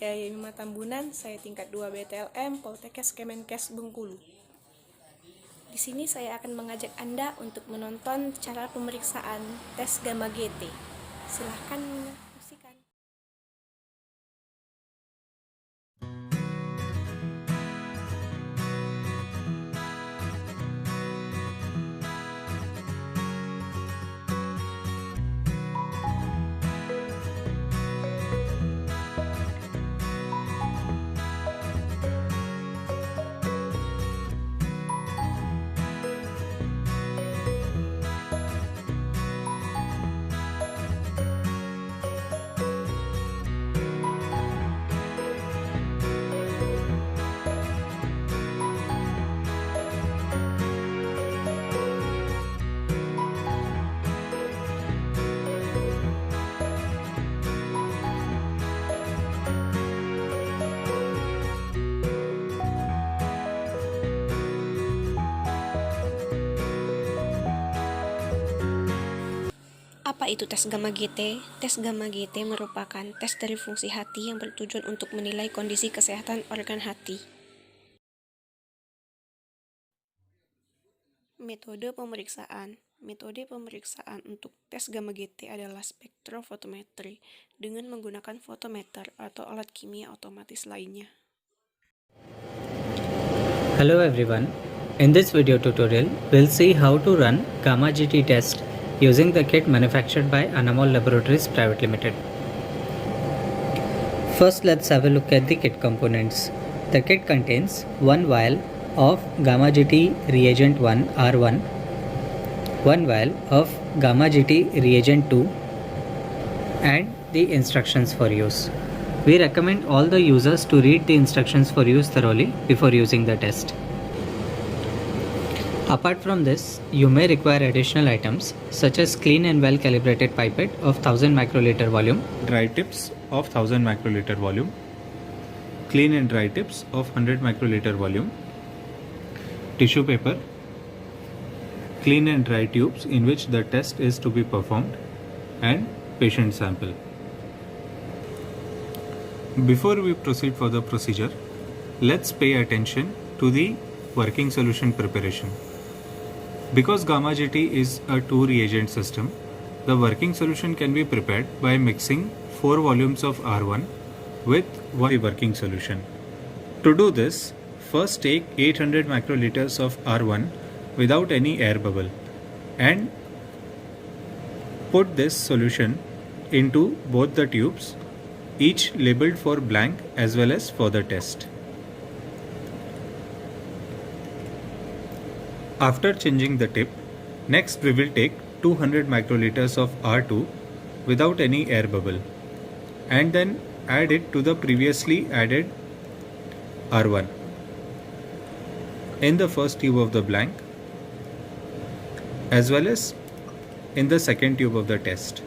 saya Yemima Tambunan, saya tingkat 2 BTLM Poltekkes Kemenkes Bengkulu. Di sini saya akan mengajak Anda untuk menonton cara pemeriksaan tes gamma GT. Silahkan menyaksikan. Apa itu tes gamma GT? Tes gamma GT merupakan tes dari fungsi hati yang bertujuan untuk menilai kondisi kesehatan organ hati. Metode pemeriksaan untuk tes gamma GT adalah spektrofotometri dengan menggunakan fotometer atau alat kimia otomatis lainnya. Hello everyone. In this video tutorial, we'll see how to run gamma GT test using the kit manufactured by Anamol Laboratories Private Limited. First, let's have a look at the kit components. The kit contains one vial of gamma GT reagent 1 R1, one vial of gamma GT reagent 2, and the instructions for use. We recommend all the users to read the instructions for use thoroughly before using the test. Apart from this, you may require additional items such as clean and well calibrated pipette of 1000 microliter volume, dry tips of 1000 microliter volume, clean and dry tips of 100 microliter volume, tissue paper, clean and dry tubes in which the test is to be performed, and patient sample. Before we proceed for the procedure, let's pay attention to the working solution preparation. Because gamma GT is a 2 reagent system, the working solution can be prepared by mixing 4 volumes of R1 with 1 working solution. To do this, first take 800 microliters of R1 without any air bubble and put this solution into both the tubes, each labeled for blank as well as for the test. After changing the tip, next we will take 200 microliters of R2 without any air bubble and then add it to the previously added R1 in the first tube of the blank as well as in the second tube of the test.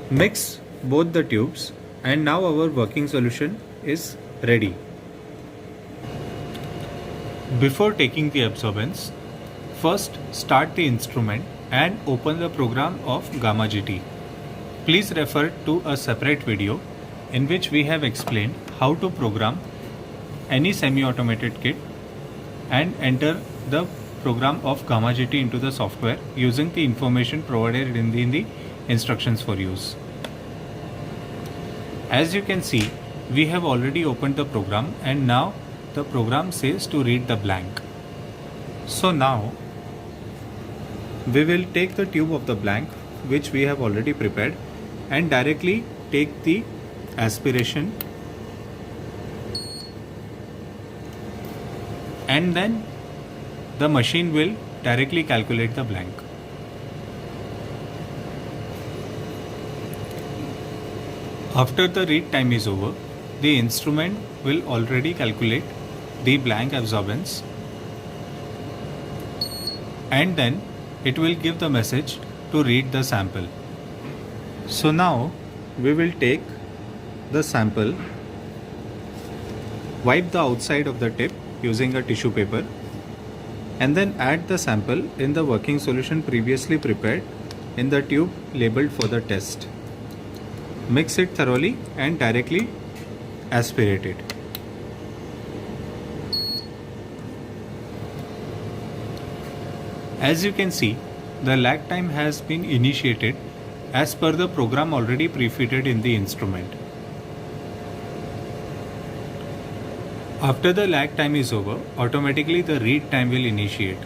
Mix both the tubes and now our working solution is ready. Before taking the absorbance, first start the instrument and open the program of gamma GT. Please refer to a separate video in which we have explained how to program any semi-automated kit and enter the program of gamma GT into the software using the information provided in the instructions for use. As you can see, we have already opened the program and now the program says to read the blank. So now we will take the tube of the blank which we have already prepared and directly take the aspiration and then the machine will directly calculate the blank. After the read time is over, the instrument will already calculate the blank absorbance and then it will give the message to read the sample. So now we will take the sample, wipe the outside of the tip using a tissue paper and then add the sample in the working solution previously prepared in the tube labeled for the test. Mix it thoroughly and directly aspirate it. As you can see, the lag time has been initiated as per the program already prefitted in the instrument. After the lag time is over, automatically the read time will initiate.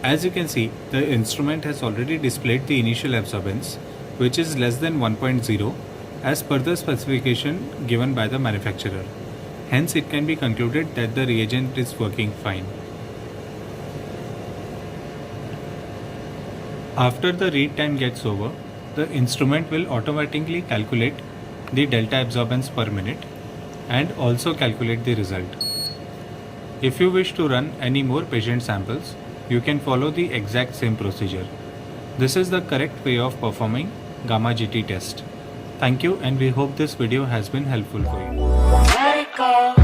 As you can see, the instrument has already displayed the initial absorbance, which is less than 1.0 as per the specification given by the manufacturer. Hence, it can be concluded that the reagent is working fine. After the read time gets over, the instrument will automatically calculate the delta absorbance per minute and also calculate the result. If you wish to run any more patient samples, you can follow the exact same procedure. This is the correct way of performing gamma GT test. Thank you, and we hope this video has been helpful for you. Let it go.